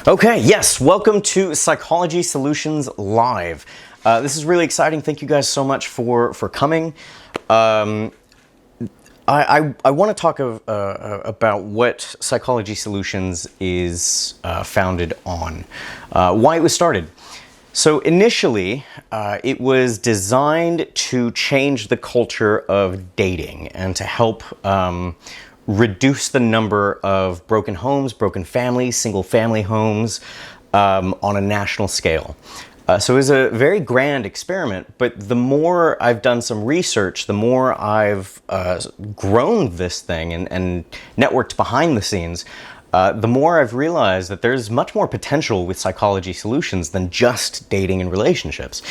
Okay, yes, welcome to Psychology Solutions Live. This is really exciting. Thank you guys so much for coming. I want to talk about what Psychology Solutions is founded on, why it was started. So initially, it was designed to change the culture of dating and to help reduce the number of broken homes, broken families, single family homes on a national scale. So it was a very grand experiment, but the more I've done some research, the more I've grown this thing and networked behind the scenes, the more I've realized that there's much more potential with Psychology Solutions than just dating and relationships.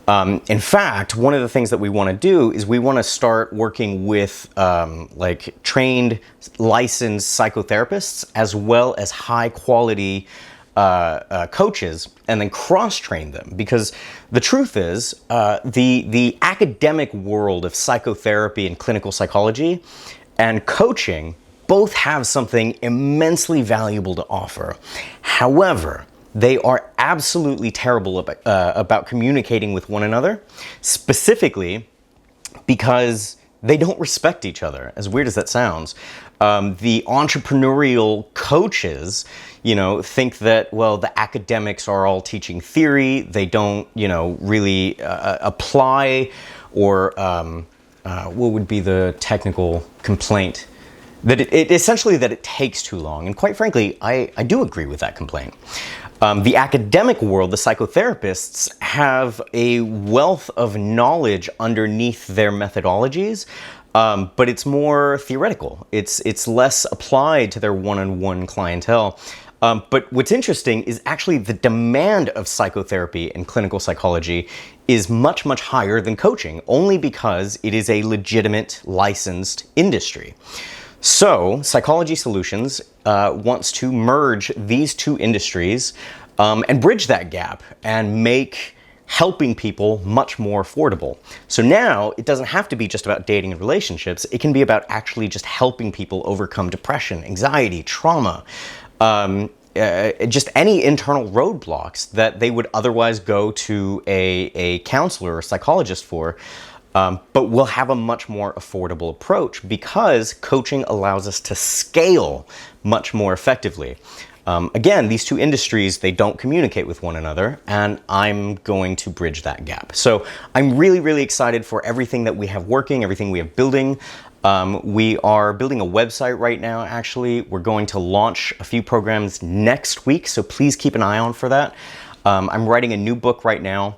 In fact, one of the things that we want to do is we want to start working with like trained, licensed psychotherapists as well as high quality coaches, and then cross-train them, because the truth is the academic world of psychotherapy and clinical psychology and coaching both have something immensely valuable to offer. However, they are absolutely terrible about communicating with one another, specifically because they don't respect each other, as weird as that sounds. The entrepreneurial coaches, think that, well, the academics are all teaching theory. They don't, really apply, or what would be the technical complaint? That it essentially that it takes too long. And quite frankly, I do agree with that complaint. The academic world, the psychotherapists, have a wealth of knowledge underneath their methodologies, but it's more theoretical. It's less applied to their one-on-one clientele. But what's interesting is actually the demand of psychotherapy and clinical psychology is much, much higher than coaching, only because it is a legitimate, licensed industry. So, Psychology Solutions wants to merge these two industries and bridge that gap and make helping people much more affordable. So now it doesn't have to be just about dating and relationships. It can be about actually just helping people overcome depression, anxiety, trauma, just any internal roadblocks that they would otherwise go to a counselor or psychologist for. But we'll have a much more affordable approach because coaching allows us to scale much more effectively. Again, these two industries, they don't communicate with one another, and I'm going to bridge that gap. So I'm really, really excited for everything that we have working, everything we have building. We are building a website right now, actually. We're going to launch a few programs next week, so please keep an eye on for that. I'm writing a new book right now.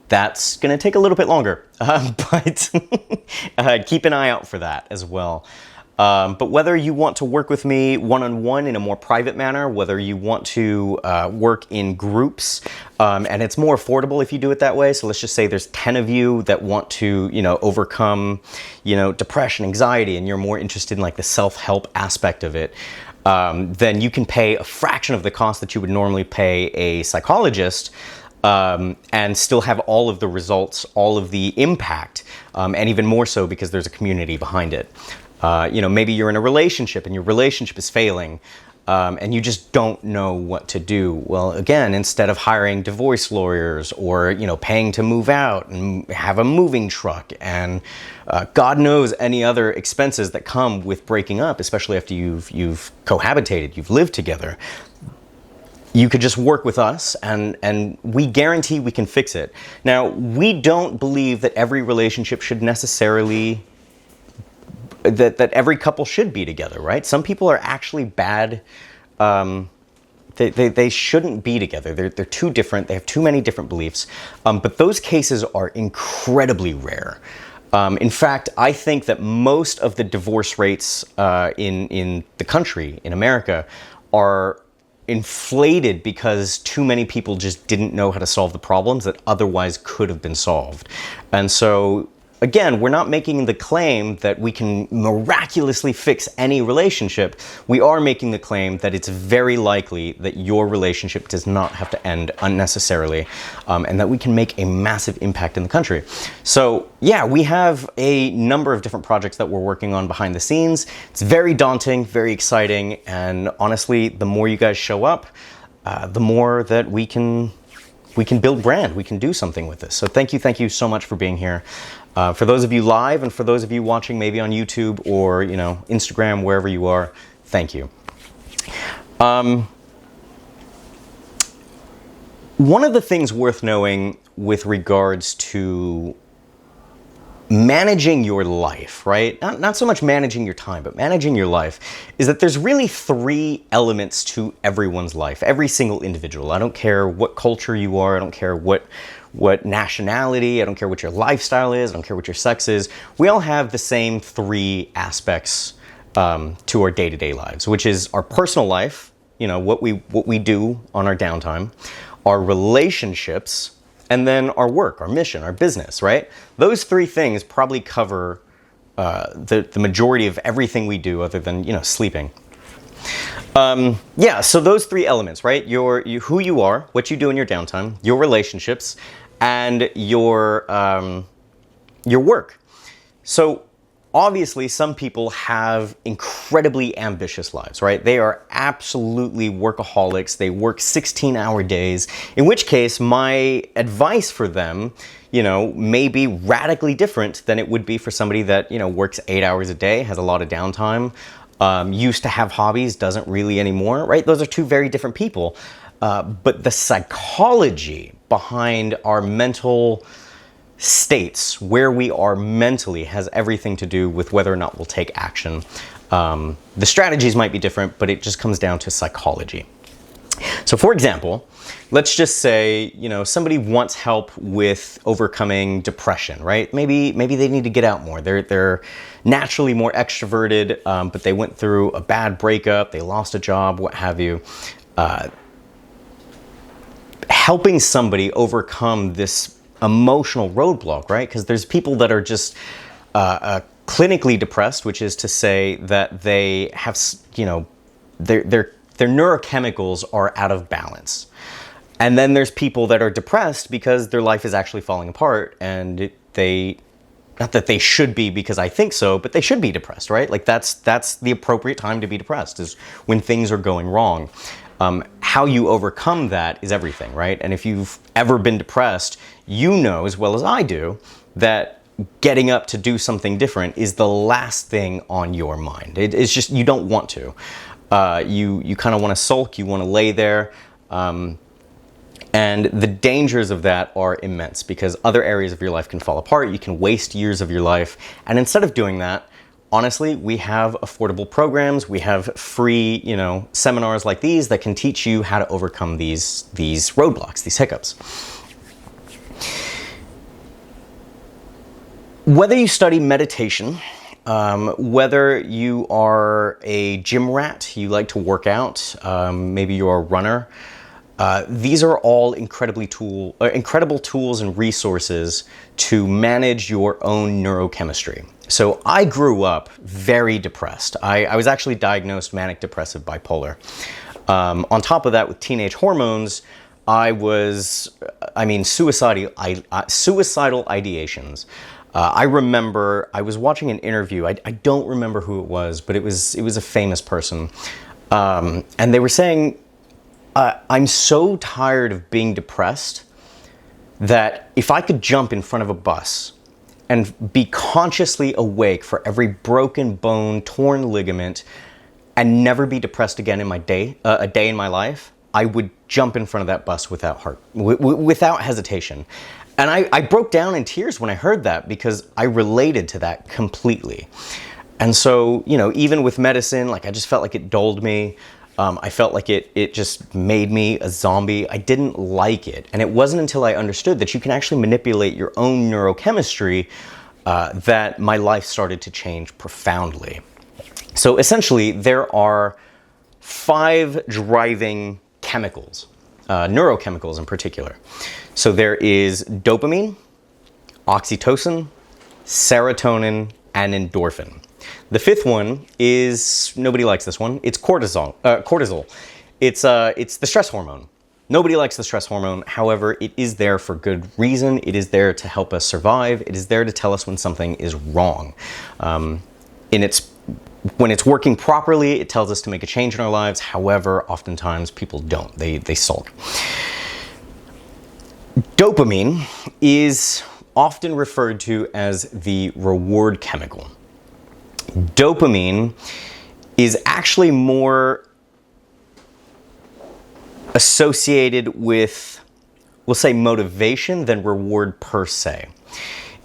That's going to take a little bit longer, but keep an eye out for that as well. But whether you want to work with me one-on-one in a more private manner, whether you want to work in groups, and it's more affordable if you do it that way. So let's just say there's 10 of you that want to, overcome, depression, anxiety, and you're more interested in like the self-help aspect of it. Then you can pay a fraction of the cost that you would normally pay a psychologist, and still have all of the results, all of the impact, and even more so because there's a community behind it. Maybe you're in a relationship and your relationship is failing, and you just don't know what to do. Well, again, instead of hiring divorce lawyers or, paying to move out and have a moving truck and God knows any other expenses that come with breaking up, especially after you've cohabitated, you've lived together, you could just work with us and we guarantee we can fix it. Now, we don't believe that every relationship should necessarily, that every couple should be together, right? Some people are actually bad. They shouldn't be together. They're too different. They have too many different beliefs. But those cases are incredibly rare. In fact, I think that most of the divorce rates in the country, in America, are inflated because too many people just didn't know how to solve the problems that otherwise could have been solved. And so again, we're not making the claim that we can miraculously fix any relationship. We are making the claim that it's very likely that your relationship does not have to end unnecessarily, and that we can make a massive impact in the country. So yeah, we have a number of different projects that we're working on behind the scenes. It's very daunting, very exciting, and honestly, the more you guys show up, the more that we can build brand, we can do something with this. So thank you so much for being here. For those of you live and for those of you watching maybe on YouTube or, you know, Instagram, wherever you are, thank you. One of the things worth knowing with regards to managing your life, right? Not so much managing your time, but managing your life, is that there's really 3 elements to everyone's life, every single individual. I don't care what culture you are, I don't care what nationality, I don't care what your lifestyle is, I don't care what your sex is. We all have the same 3 aspects to our day-to-day lives, which is our personal life, you know, what we do on our downtime, our relationships, and then our work, our mission, our business, right? Those 3 things probably cover the majority of everything we do other than, you know, sleeping. Yeah, so those 3 elements, right? Who you are, what you do in your downtime, your relationships, and your work. So obviously some people have incredibly ambitious lives, right? They are absolutely workaholics. They work 16-hour days, in which case my advice for them, you know, may be radically different than it would be for somebody that, you know, works 8 hours a day, has a lot of downtime, used to have hobbies, doesn't really anymore, right? Those are 2 very different people. But the psychology behind our mental states, where we are mentally, has everything to do with whether or not we'll take action. The strategies might be different, but it just comes down to psychology. So for example, let's just say, you know, somebody wants help with overcoming depression, right? Maybe they need to get out more. They're naturally more extroverted, but they went through a bad breakup, they lost a job, what have you. Helping somebody overcome this emotional roadblock, right? Because there's people that are just clinically depressed, which is to say that they have, you know, their neurochemicals are out of balance. And then there's people that are depressed because their life is actually falling apart, and not that they should be because I think so, but they should be depressed, right? Like that's the appropriate time to be depressed, is when things are going wrong. How you overcome that is everything, right? And if you've ever been depressed, you know as well as I do that getting up to do something different is the last thing on your mind. It's just, you don't want to. You kind of want to sulk, you want to lay there. And the dangers of that are immense, because other areas of your life can fall apart. You can waste years of your life. And instead of doing that, honestly, we have affordable programs. We have free, you know, seminars like these that can teach you how to overcome these roadblocks, these hiccups. Whether you study meditation, whether you are a gym rat, you like to work out, maybe you're a runner, these are all incredible tools and resources to manage your own neurochemistry. So I grew up very depressed. I was actually diagnosed manic depressive bipolar. On top of that, with teenage hormones, I was, suicidal ideations. I remember I was watching an interview. I don't remember who it was, but it was a famous person. And they were saying, I'm so tired of being depressed that if I could jump in front of a bus and be consciously awake for every broken bone, torn ligament, and never be depressed again in a day in my life, I would jump in front of that bus without hesitation. And I broke down in tears when I heard that, because I related to that completely. And so, you know, even with medicine, like, I just felt like it dulled me. I felt like it just made me a zombie. I didn't like it. And it wasn't until I understood that you can actually manipulate your own neurochemistry that my life started to change profoundly. So essentially, there are 5 driving chemicals, neurochemicals in particular. So there is dopamine, oxytocin, serotonin, and endorphin. The fifth one is, nobody likes this one, it's cortisol. It's the stress hormone. Nobody likes the stress hormone. However, it is there for good reason. It is there to help us survive. It is there to tell us when something is wrong. When it's working properly, it tells us to make a change in our lives. However, oftentimes people don't. They sulk. Dopamine is often referred to as the reward chemical. Dopamine is actually more associated with, we'll say, motivation than reward per se.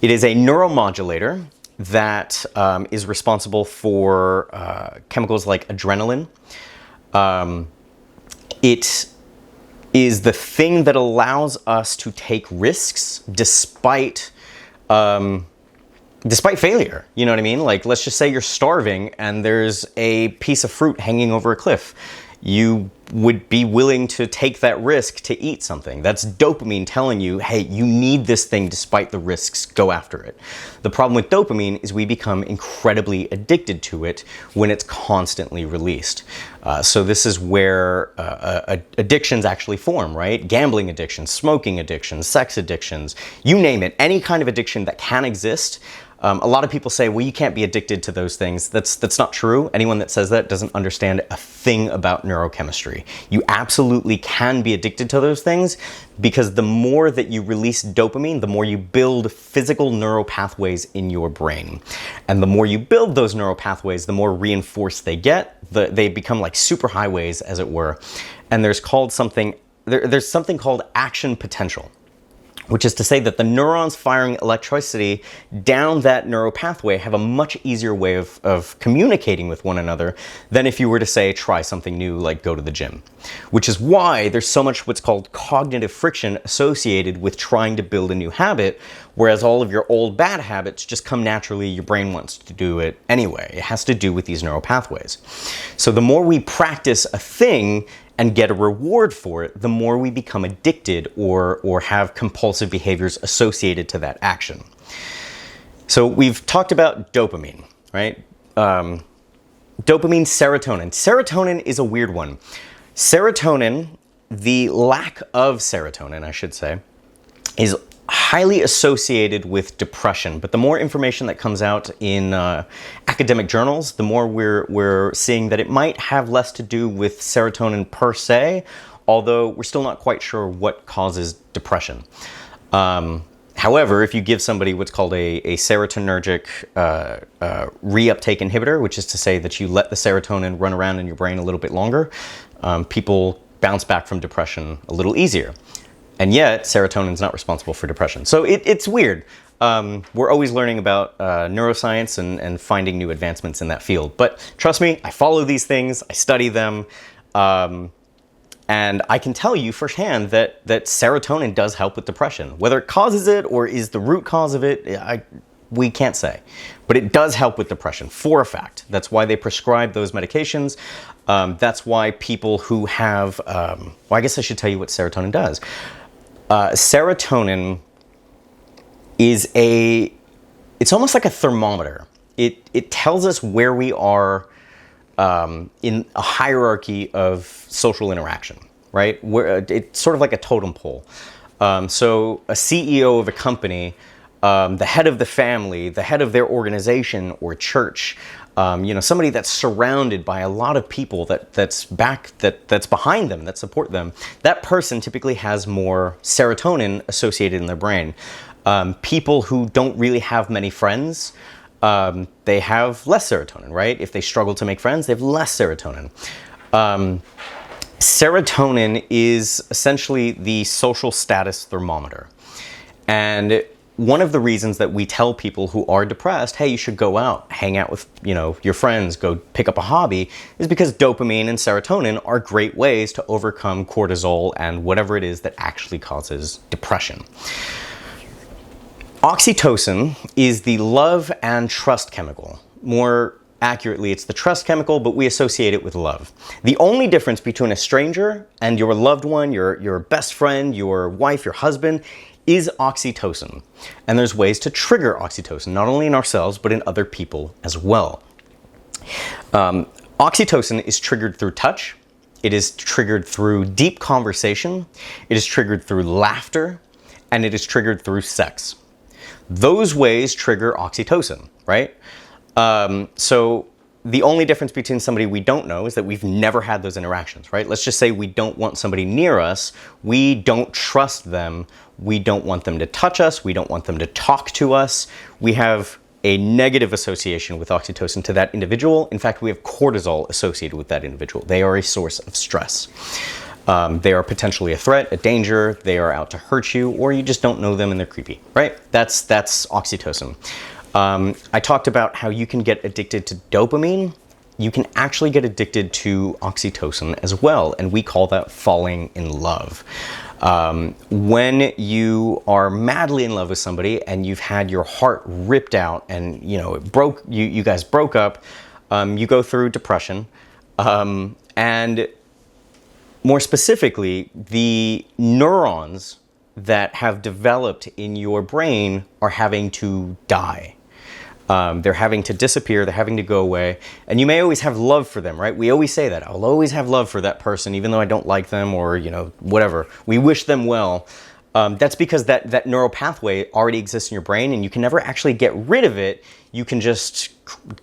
It is a neuromodulator that is responsible for chemicals like adrenaline. It is the thing that allows us to take risks despite failure. You know what I mean? Like, let's just say you're starving and there's a piece of fruit hanging over a cliff. You would be willing to take that risk to eat something. That's dopamine telling you, hey, you need this thing despite the risks, go after it. The problem with dopamine is we become incredibly addicted to it when it's constantly released. So this is where addictions actually form, right? Gambling addictions, smoking addictions, sex addictions, you name it, any kind of addiction that can exist. A lot of people say, well, you can't be addicted to those things. That's not true. Anyone that says that doesn't understand a thing about neurochemistry. You absolutely can be addicted to those things because the more that you release dopamine, the more you build physical neural pathways in your brain. And the more you build those neural pathways, the more reinforced they get. They become like superhighways, as it were. And there's something called action potential, which is to say that the neurons firing electricity down that neural pathway have a much easier way of communicating with one another than if you were to say, try something new, like go to the gym. Which is why there's so much what's called cognitive friction associated with trying to build a new habit, whereas all of your old bad habits just come naturally, your brain wants to do it anyway. It has to do with these neural pathways. So the more we practice a thing and get a reward for it, the more we become addicted or have compulsive behaviors associated to that action. So we've talked about dopamine, right? Dopamine, serotonin. Serotonin is a weird one. Serotonin, the lack of serotonin, I should say, is highly associated with depression. But the more information that comes out in academic journals, the more we're seeing that it might have less to do with serotonin per se, although we're still not quite sure what causes depression. However, if you give somebody what's called a serotonergic reuptake inhibitor, which is to say that you let the serotonin run around in your brain a little bit longer, people bounce back from depression a little easier. And yet, serotonin is not responsible for depression. So it's weird. We're always learning about neuroscience and finding new advancements in that field. But trust me, I follow these things, I study them, and I can tell you firsthand that serotonin does help with depression. Whether it causes it or is the root cause of it, we can't say. But it does help with depression, for a fact. That's why they prescribe those medications. That's why people who have, well, I guess I should tell you what serotonin does. Serotonin is it's almost like a thermometer. It tells us where we are in a hierarchy of social interaction, right? It's sort of like a totem pole. So a CEO of a company, the head of the family, the head of their organization or church, somebody that's surrounded by a lot of people that's behind them, that support them, that person typically has more serotonin associated in their brain. People who don't really have many friends, they have less serotonin, right? If they struggle to make friends, they have less serotonin. Serotonin is essentially the social status thermometer. And one of the reasons that we tell people who are depressed, hey, you should go out, hang out with, your friends, go pick up a hobby, is because dopamine and serotonin are great ways to overcome cortisol and whatever it is that actually causes depression. Oxytocin is the love and trust chemical. More accurately, it's the trust chemical, but we associate it with love. The only difference between a stranger and your loved one, your best friend, your wife, your husband, is oxytocin. And there's ways to trigger oxytocin, not only in ourselves, but in other people as well. Oxytocin is triggered through touch. It is triggered through deep conversation. It is triggered through laughter. And it is triggered through sex. Those ways trigger oxytocin, right? So the only difference between somebody we don't know is that we've never had those interactions, right? Let's just say we don't want somebody near us. We don't trust them. We don't want them to touch us. We don't want them to talk to us. We have a negative association with oxytocin to that individual. In fact, we have cortisol associated with that individual. They are a source of stress. They are potentially a threat, a danger. They are out to hurt you, or you just don't know them and they're creepy, right? That's oxytocin. I talked about how you can get addicted to dopamine. You can actually get addicted to oxytocin as well, and we call that falling in love. When you are madly in love with somebody and you've had your heart ripped out and it broke, you guys broke up, you go through depression, and more specifically, the neurons that have developed in your brain are having to die. They're having to disappear, they're having to go away, and you may always have love for them, right? We always say that. I'll always have love for that person, even though I don't like them or, whatever. We wish them well. That's because that neural pathway already exists in your brain, and you can never actually get rid of it. You can just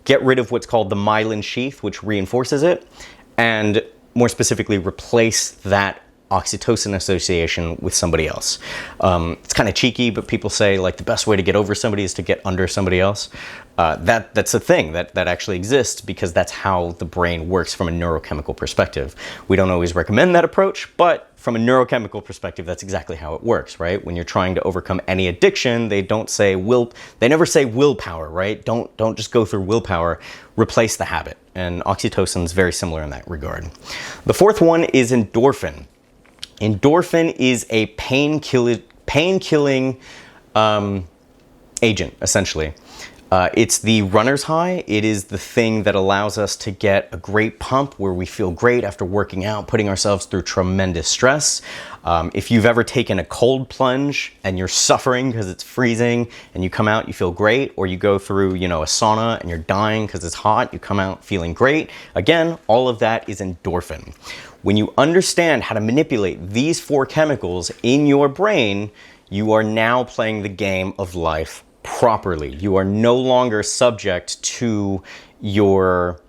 get rid of what's called the myelin sheath, which reinforces it, and more specifically, replace that oxytocin association with somebody else. It's kind of cheeky, but people say like the best way to get over somebody is to get under somebody else. That's a thing that actually exists because that's how the brain works from a neurochemical perspective. We don't always recommend that approach, but from a neurochemical perspective, that's exactly how it works, right? When you're trying to overcome any addiction, they never say willpower, right? Don't just go through willpower, replace the habit. And oxytocin is very similar in that regard. The fourth one is endorphin. Endorphin is a pain-killing agent, essentially. It's the runner's high. It is the thing that allows us to get a great pump where we feel great after working out, putting ourselves through tremendous stress. If you've ever taken a cold plunge and you're suffering because it's freezing and you come out, you feel great, or you go through, a sauna and you're dying because it's hot, you come out feeling great. Again, all of that is endorphin. When you understand how to manipulate these four chemicals in your brain, you are now playing the game of life properly. You are no longer subject to your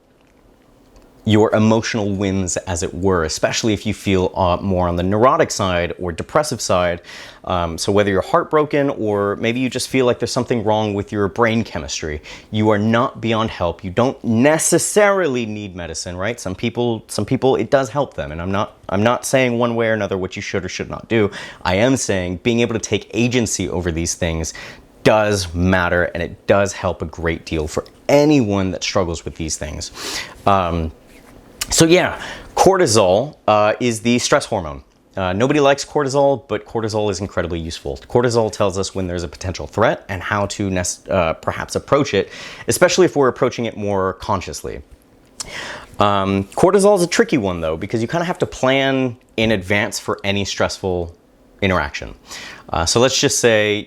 emotional whims, as it were, especially if you feel more on the neurotic side or depressive side. So whether you're heartbroken or maybe you just feel like there's something wrong with your brain chemistry, you are not beyond help. You don't necessarily need medicine, right? Some people it does help them, and I'm not saying one way or another what you should or should not do. I am saying being able to take agency over these things does matter, and it does help a great deal for anyone that struggles with these things. So yeah, cortisol is the stress hormone. Nobody likes cortisol, but cortisol is incredibly useful. Cortisol tells us when there's a potential threat and how to perhaps approach it, especially if we're approaching it more consciously. Cortisol is a tricky one, though, because you kind of have to plan in advance for any stressful interaction. So let's just say,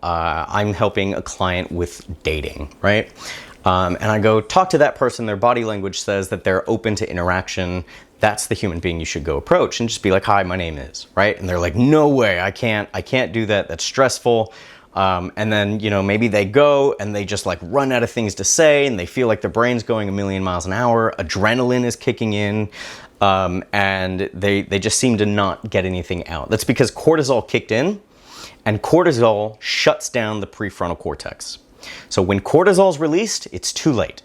I'm helping a client with dating, right? And I go talk to that person, their body language says that they're open to interaction. That's the human being you should go approach and just be like, hi, my name is, right? And they're like, no way, I can't do that. That's stressful. And then, maybe they go and they just like run out of things to say and they feel like their brain's going a million miles an hour. Adrenaline is kicking in. And they just seem to not get anything out. That's because cortisol kicked in, and cortisol shuts down the prefrontal cortex. So when cortisol is released, it's too late.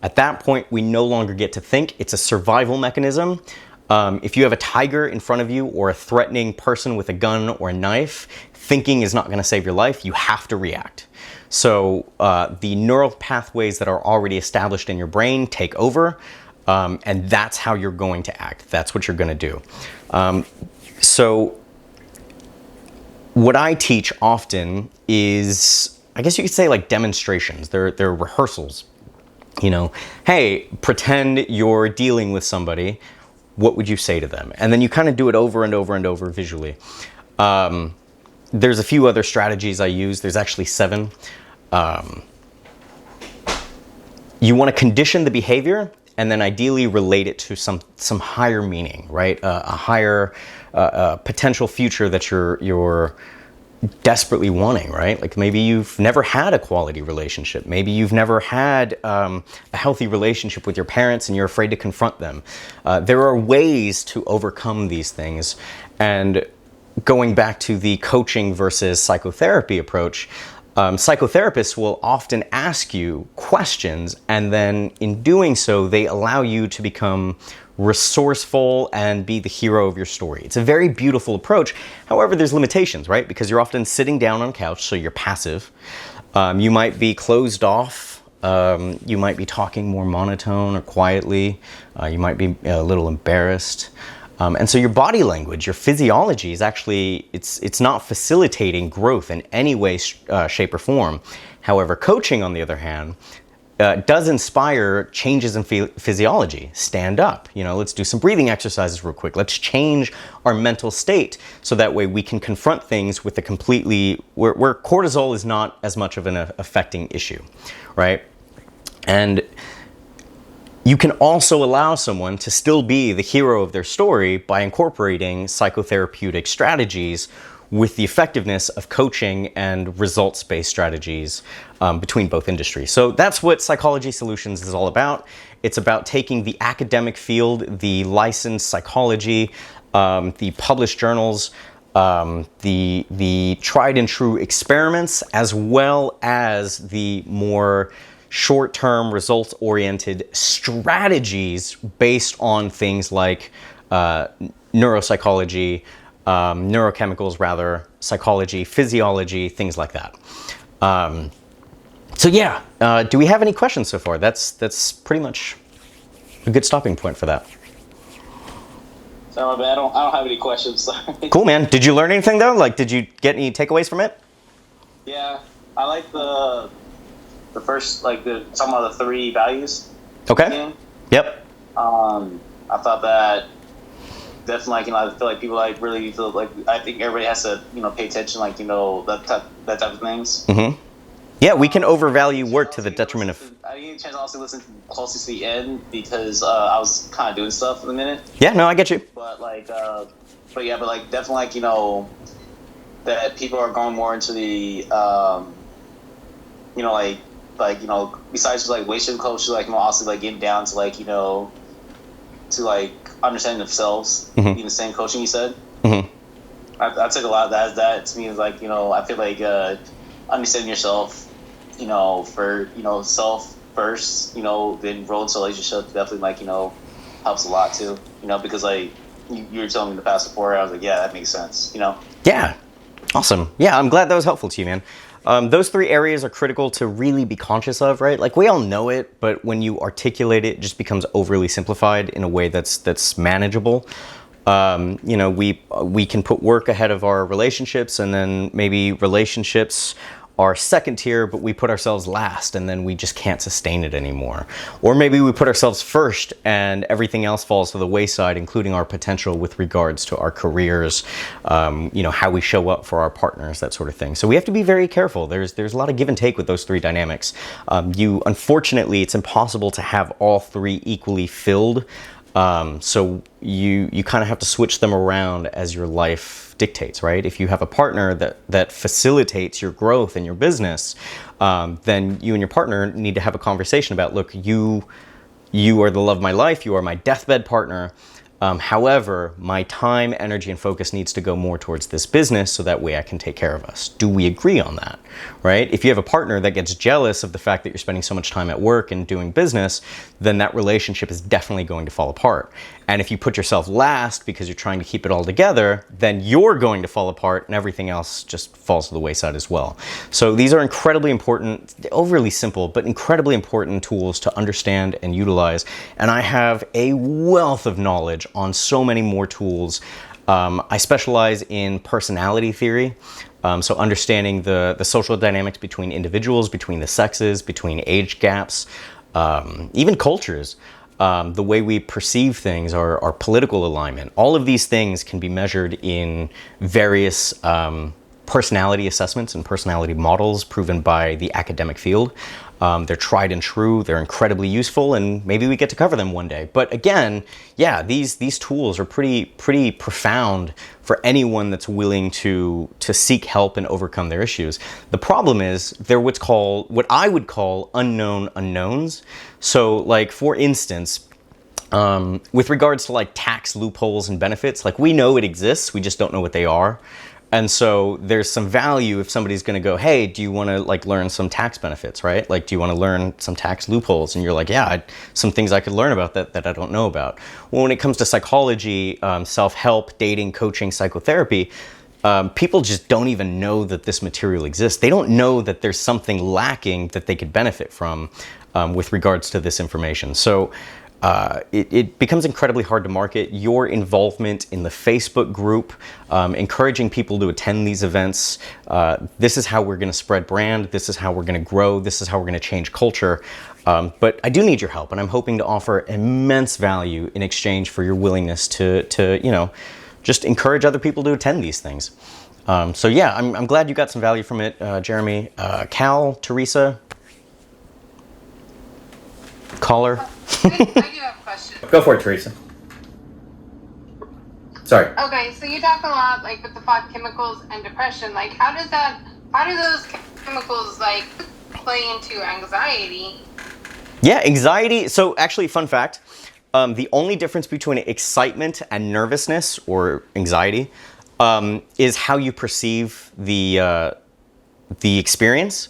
At that point, we no longer get to think. It's a survival mechanism. If you have a tiger in front of you or a threatening person with a gun or a knife, thinking is not going to save your life. You have to react. So the neural pathways that are already established in your brain take over. And that's how you're going to act. That's what you're going to do. So what I teach often is, I guess you could say like demonstrations. They're rehearsals. Hey, pretend you're dealing with somebody. What would you say to them? And then you kind of do it over and over and over visually. there's a few other strategies I use. There's actually 7. You want to condition the behavior and then ideally relate it to some higher meaning, right? A higher potential future that you're desperately wanting, right? Like maybe you've never had a quality relationship. Maybe you've never had a healthy relationship with your parents and you're afraid to confront them. There are ways to overcome these things. And going back to the coaching versus psychotherapy approach, psychotherapists will often ask you questions, and then in doing so, they allow you to become resourceful and be the hero of your story. It's a very beautiful approach. However, there's limitations, right? Because you're often sitting down on a couch, so you're passive. You might be closed off. You might be talking more monotone or quietly. You might be a little embarrassed. And so your body language, your physiology is actually, it's not facilitating growth in any way, shape, or form. However, coaching, on the other hand, does inspire changes in physiology. Stand up, let's do some breathing exercises real quick. Let's change our mental state so that way we can confront things with a where cortisol is not as much of an affecting issue, right? And you can also allow someone to still be the hero of their story by incorporating psychotherapeutic strategies with the effectiveness of coaching and results-based strategies between both industries. So that's what Psychology Solutions is all about. It's about taking the academic field, the licensed psychology, the published journals, the tried and true experiments, as well as the more short-term, results-oriented strategies based on things like neuropsychology, neurochemicals rather, psychology, physiology, things like that. So yeah, do we have any questions so far? That's pretty much a good stopping point for that. Sorry, I don't have any questions. Sorry. Cool, man. Did you learn anything though? Like, did you get any takeaways from it? Yeah, I like the first, like talking about the 3 values. Okay. Again. Yep. I thought that definitely, I feel like people really feel like, I think everybody has to, pay attention, that type of things. Mm-hmm. Yeah, we can overvalue work to the detriment of. I didn't get a chance to also listen closely to the end because I was kind of doing stuff in a minute. Yeah, no, I get you. But definitely that people are going more into the besides just relationship coaching, also getting down to to understanding themselves, in the same coaching you said. Mm-hmm. I took a lot of that as that to me is I feel like understanding yourself, for self first, then roll into relationship definitely helps a lot too, because you were telling me the past before, I was like, yeah, that makes sense, Yeah, awesome. Yeah, I'm glad that was helpful to you, man. Those 3 areas are critical to really be conscious of, right? Like, we all know it, but when you articulate it, it just becomes overly simplified in a way that's manageable. We can put work ahead of our relationships, and then maybe relationships are second tier, but we put ourselves last, and then we just can't sustain it anymore. Or maybe we put ourselves first and everything else falls to the wayside, including our potential with regards to our careers, how we show up for our partners, that sort of thing. So we have to be very careful. There's a lot of give and take with those 3 dynamics. Unfortunately, it's impossible to have all 3 equally filled. So you kind of have to switch them around as your life dictates, right? If you have a partner that facilitates your growth in your business, then you and your partner need to have a conversation about, look, you are the love of my life, you are my deathbed partner. However, my time, energy, and focus needs to go more towards this business so that way I can take care of us. Do we agree on that, right? If you have a partner that gets jealous of the fact that you're spending so much time at work and doing business, then that relationship is definitely going to fall apart. And if you put yourself last because you're trying to keep it all together, then you're going to fall apart and everything else just falls to the wayside as well. So these are incredibly important, overly simple, but incredibly important tools to understand and utilize. And I have a wealth of knowledge on so many more tools. I specialize in personality theory. So understanding the social dynamics between individuals, between the sexes, between age gaps, even cultures. The way we perceive things, our political alignment, all of these things can be measured in various personality assessments and personality models proven by the academic field. They're tried and true, they're incredibly useful, and maybe we get to cover them one day. But again, yeah, these tools are pretty profound for anyone that's willing to seek help and overcome their issues. The problem is they're what I would call unknown unknowns. So like, for instance, with regards to like tax loopholes and benefits, like we know it exists, we just don't know what they are. And so there's some value if somebody's going to go, hey, do you want to like learn some tax benefits, right? Like, do you want to learn some tax loopholes? And you're like, yeah, some things I could learn about that I don't know about. Well, when it comes to psychology, self-help, dating, coaching, psychotherapy, people just don't even know that this material exists. They don't know that there's something lacking that they could benefit from with regards to this information. So it becomes incredibly hard to market. Your involvement in the Facebook group, encouraging people to attend these events, this is how we're going to spread brand, this is how we're going to grow, this is how we're going to change culture. But I do need your help, and I'm hoping to offer immense value in exchange for your willingness to just encourage other people to attend these things. So yeah, I'm glad you got some value from it, Jeremy. Cal, Teresa, caller. I do have a question. Go for it, Teresa. Sorry. Okay, so you talk a lot like with the 5 chemicals and depression. Like, how do those chemicals like play into anxiety? Yeah, anxiety. So actually, fun fact, the only difference between excitement and nervousness or anxiety is how you perceive the experience.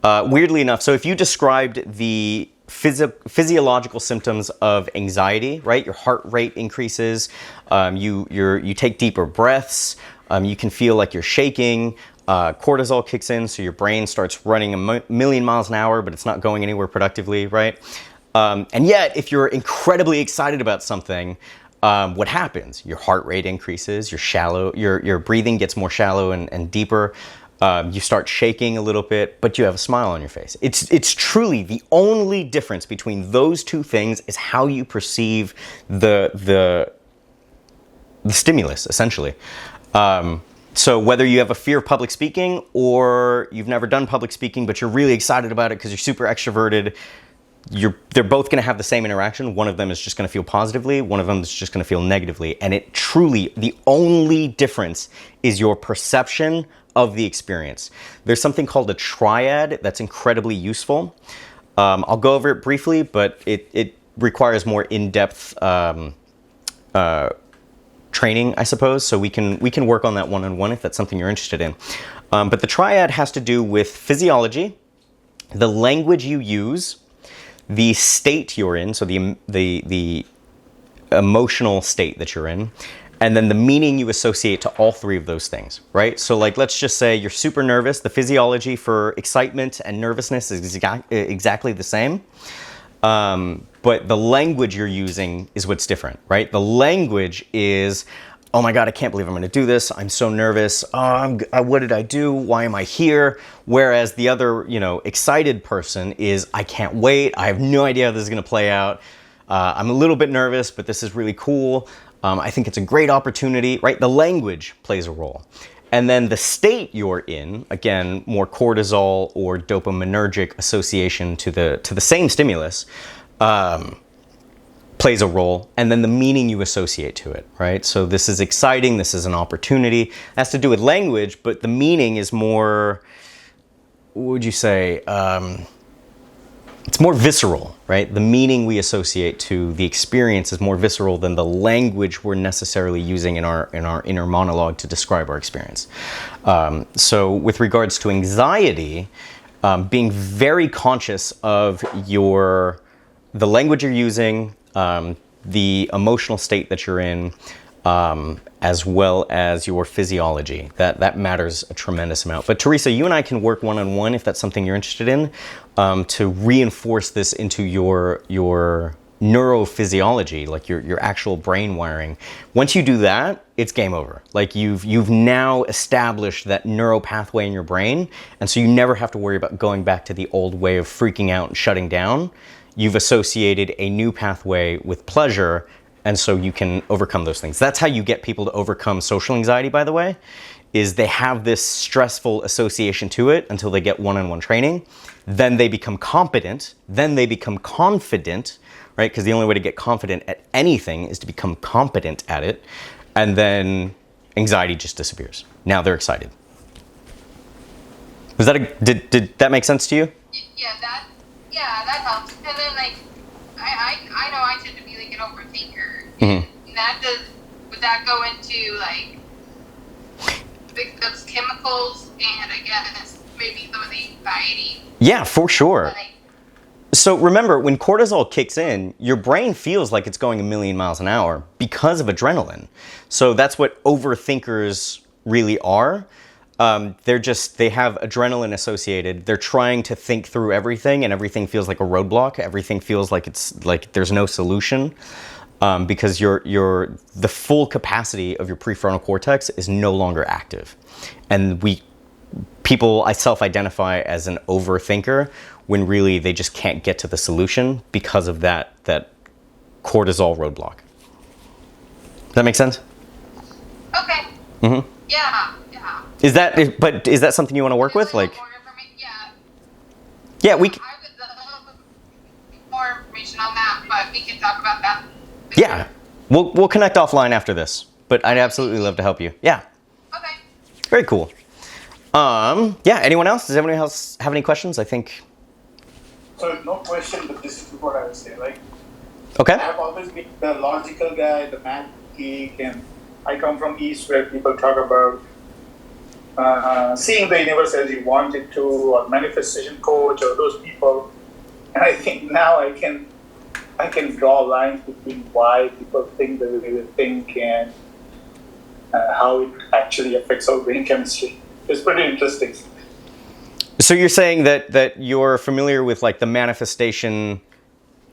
Weirdly enough, so if you described the physiological symptoms of anxiety, right? Your heart rate increases, you take deeper breaths, you can feel like you're shaking, cortisol kicks in, so your brain starts running a million miles an hour, but it's not going anywhere productively, right? And yet, if you're incredibly excited about something, what happens? Your heart rate increases, your breathing gets more shallow and deeper. You start shaking a little bit, but you have a smile on your face. It's truly the only difference between those two things is how you perceive the stimulus, essentially. So whether you have a fear of public speaking or you've never done public speaking, but you're really excited about it because you're super extroverted, they're both going to have the same interaction. One of them is just going to feel positively. One of them is just going to feel negatively. And it truly, the only difference is your perception of the experience. There's something called a triad that's incredibly useful. I'll go over it briefly, but it requires more in-depth training, I suppose. So we can work on that one-on-one if that's something you're interested in. But the triad has to do with physiology, the language you use, the state you're in, so the emotional state that you're in, and then the meaning you associate to all three of those things, right? So like, let's just say you're super nervous. The physiology for excitement and nervousness is exactly the same. But the language you're using is what's different, right? The language is, oh my God, I can't believe I'm gonna do this. I'm so nervous. What did I do? Why am I here? Whereas the other, excited person is, I can't wait. I have no idea how this is gonna play out. I'm a little bit nervous, but this is really cool. I think it's a great opportunity, right? The language plays a role. And then the state you're in, again, more cortisol or dopaminergic association to the same stimulus, plays a role. And then the meaning you associate to it, right? So this is exciting, this is an opportunity. It has to do with language, but the meaning is more, what would you say? It's more visceral, right? The meaning we associate to the experience is more visceral than the language we're necessarily using in our inner monologue to describe our experience. So with regards to anxiety, being very conscious of the language you're using, the emotional state that you're in, as well as your physiology. That matters a tremendous amount. But Teresa, you and I can work one-on-one if that's something you're interested in, to reinforce this into your neurophysiology, like your actual brain wiring. Once you do that, it's game over. Like you've now established that neural pathway in your brain, and so you never have to worry about going back to the old way of freaking out and shutting down. You've associated a new pathway with pleasure, and so you can overcome those things. That's how you get people to overcome social anxiety, by the way, is they have this stressful association to it until they get one-on-one training. Then they become competent. Then they become confident, right? Because the only way to get confident at anything is to become competent at it. And then anxiety just disappears. Now they're excited. Was that did that make sense to you? Yeah, that helps. And then like I know I tend to be like an overthinker. Mm-hmm. And would that go into like those chemicals and I guess maybe some of the anxiety? Yeah, for sure. Like, so remember, when cortisol kicks in, your brain feels like it's going a million miles an hour because of adrenaline. So that's what overthinkers really are. They have adrenaline associated. They're trying to think through everything, and everything feels like a roadblock. Everything feels like it's like there's no solution, because the full capacity of your prefrontal cortex is no longer active. And I self-identify as an overthinker when really they just can't get to the solution because of that cortisol roadblock. Does that make sense? okay. Mm-hmm. Yeah. Is that something you want to work with? Like, More information? yeah, we. I would love more information on that, but we can talk about that. Yeah, we'll connect offline after this. But I'd absolutely love to help you. Yeah. Okay. Very cool. Yeah. Anyone else? Does anyone else have any questions? I think. So no question, but this is what I would say. Like, Okay. I've always been the logical guy, the math geek, and I come from East where people talk about seeing the universe as you want it to, or manifestation coach, or those people. And I think now I can draw lines between why people think the way they think and how it actually affects our brain chemistry. It's pretty interesting. So you're saying that you're familiar with like the manifestation,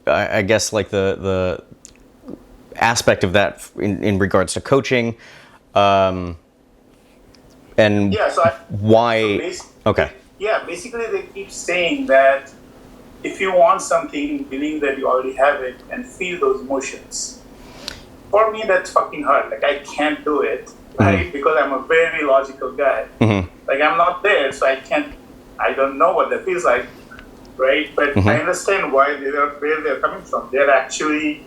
I guess like the aspect of that in regards to coaching, and Yeah, why? Okay. Yeah, basically they keep saying that if you want something, believe that you already have it and feel those emotions. For me, that's fucking hard. Like, I can't do it, right? Because I'm a very logical guy. Mm-hmm. Like, I'm not there, so I don't know what that feels like, right? But I understand where they're coming from. They're actually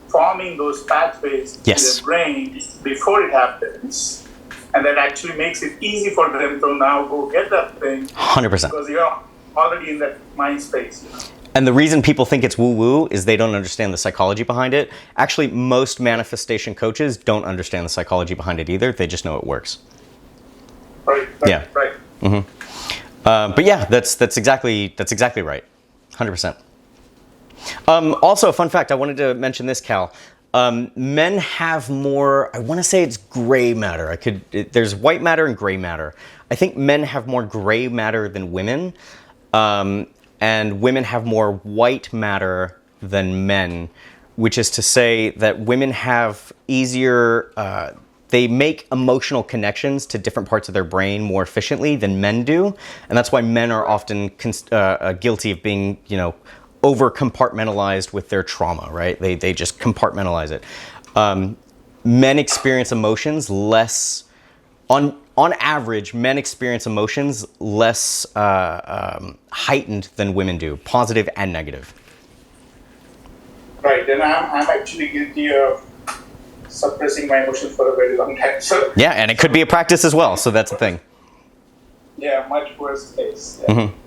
forming those pathways in their brain before it happens. And that actually makes it easy for them to now go get that thing. 100%. Because you're already in that mind space. And the reason people think it's woo-woo is they don't understand the psychology behind it. Actually, most manifestation coaches don't understand the psychology behind it either. They just know it works. Right. Yeah. Right. Mm-hmm. But yeah, that's exactly right. 100%. Also, a fun fact, I wanted to mention this, Cal. Men have more, I want to say it's gray matter. There's white matter and gray matter. I think men have more gray matter than women. And women have more white matter than men, which is to say that women have easier, they make emotional connections to different parts of their brain more efficiently than men do. And that's why men are often guilty of being, over compartmentalized with their trauma, right? They just compartmentalize it. Men experience emotions less, on average, men experience emotions less heightened than women do, positive and negative. Right, and I'm actually guilty of suppressing my emotions for a very long time. So yeah, and it could be a practice as well, so that's the thing. Yeah, much worse case. Yeah. Mm-hmm.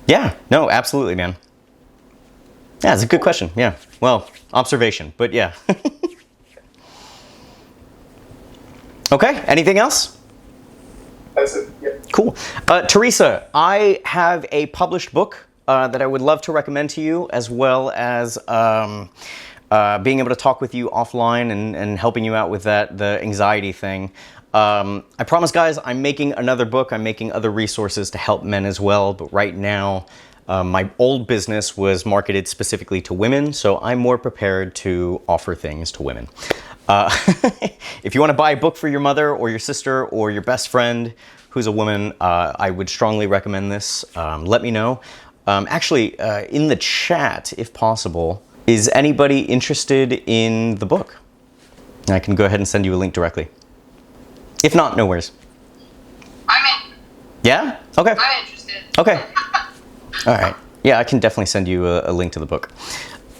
Yeah, no, absolutely, man. Yeah, it's a good question. Yeah, well, observation, but yeah. Okay, anything else? That's it. Yeah. Cool. Teresa, I have a published book that I would love to recommend to you, as well as being able to talk with you offline and helping you out with the anxiety thing. I promise, guys, I'm making another book. I'm making other resources to help men as well. But right now, my old business was marketed specifically to women, so I'm more prepared to offer things to women. If you want to buy a book for your mother or your sister or your best friend who's a woman, I would strongly recommend this. Let me know. Actually, in the chat, if possible, is anybody interested in the book? I can go ahead and send you a link directly. If not, no worries. I'm in. Yeah? Okay. I'm interested. Okay. All right. Yeah, I can definitely send you a link to the book.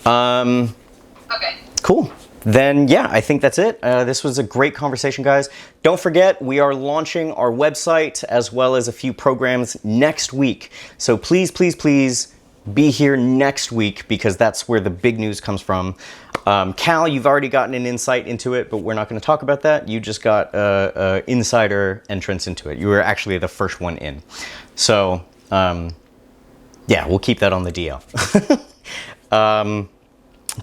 Okay. Cool. Then, yeah, I think that's it. This was a great conversation, guys. Don't forget, we are launching our website as well as a few programs next week. So please, please, please be here next week because that's where the big news comes from. Cal, you've already gotten an insight into it, but we're not going to talk about that. You just got an insider entrance into it. You were actually the first one in. So, yeah, we'll keep that on the DL.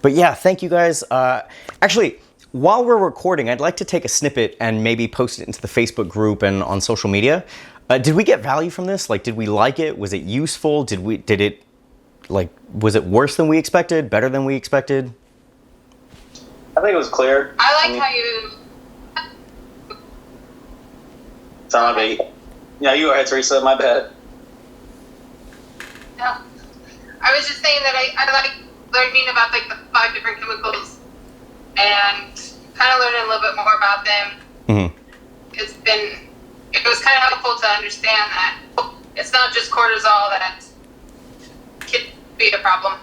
But yeah, thank you guys. Actually, while we're recording, I'd like to take a snippet and maybe post it into the Facebook group and on social media. Did we get value from this? Like, did we like it? Was it useful? Was it worse than we expected? Better than we expected? I think it was clear. I like how you. Sorry, yeah, you go ahead, Teresa. My bad. Yeah. I was just saying that I like learning about like the 5 different chemicals and kind of learning a little bit more about them. Mm-hmm. It was kind of helpful to understand that it's not just cortisol that can be a problem,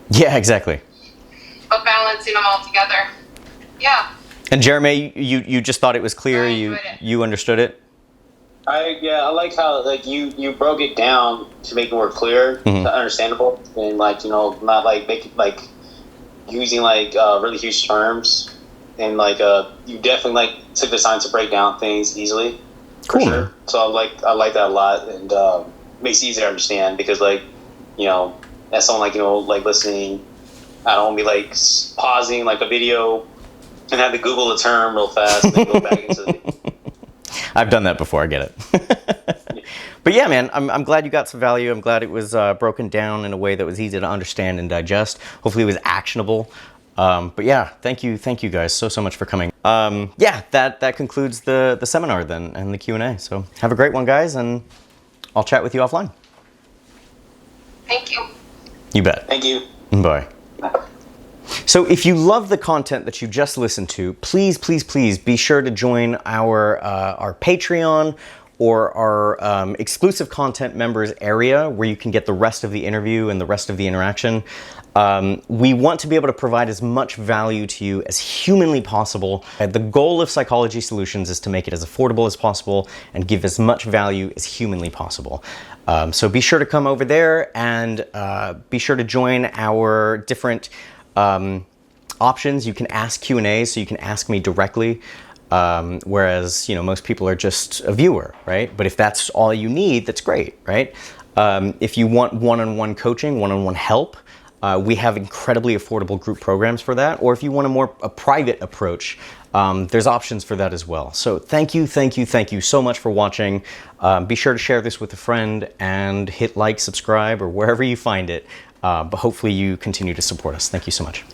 Yeah, exactly. but balancing them all together. Yeah. And Jeremy, you just thought it was clear. I enjoyed it. You understood it. I like how like you broke it down to make it more clear, understandable, and like not like making like using like really huge terms, and like you definitely like took the time to break down things easily. Cool. For sure. So I like that a lot, and makes it easier to understand because like as someone like like listening, I don't want to be like pausing like a video and have to Google a term real fast and then go back into it. I've done that before. I get it. But yeah, man, I'm glad you got some value. I'm glad it was broken down in a way that was easy to understand and digest. Hopefully it was actionable. But yeah, thank you guys so much for coming. Yeah, that concludes the seminar then and the Q&A. So have a great one, guys, and I'll chat with you offline. Thank you. You bet. Thank you. Bye. So if you love the content that you just listened to, please, please, please be sure to join our Patreon or our exclusive content members area where you can get the rest of the interview and the rest of the interaction. We want to be able to provide as much value to you as humanly possible. The goal of Psychology Solutions is to make it as affordable as possible and give as much value as humanly possible. So be sure to come over there and be sure to join our different options. You can ask Q&A, so you can ask me directly. Whereas, most people are just a viewer, right? But if that's all you need, that's great, right? If you want one-on-one coaching, one-on-one help, we have incredibly affordable group programs for that. Or if you want a private approach, there's options for that as well. So thank you so much for watching. Be sure to share this with a friend and hit like, subscribe, or wherever you find it. But hopefully you continue to support us. Thank you so much.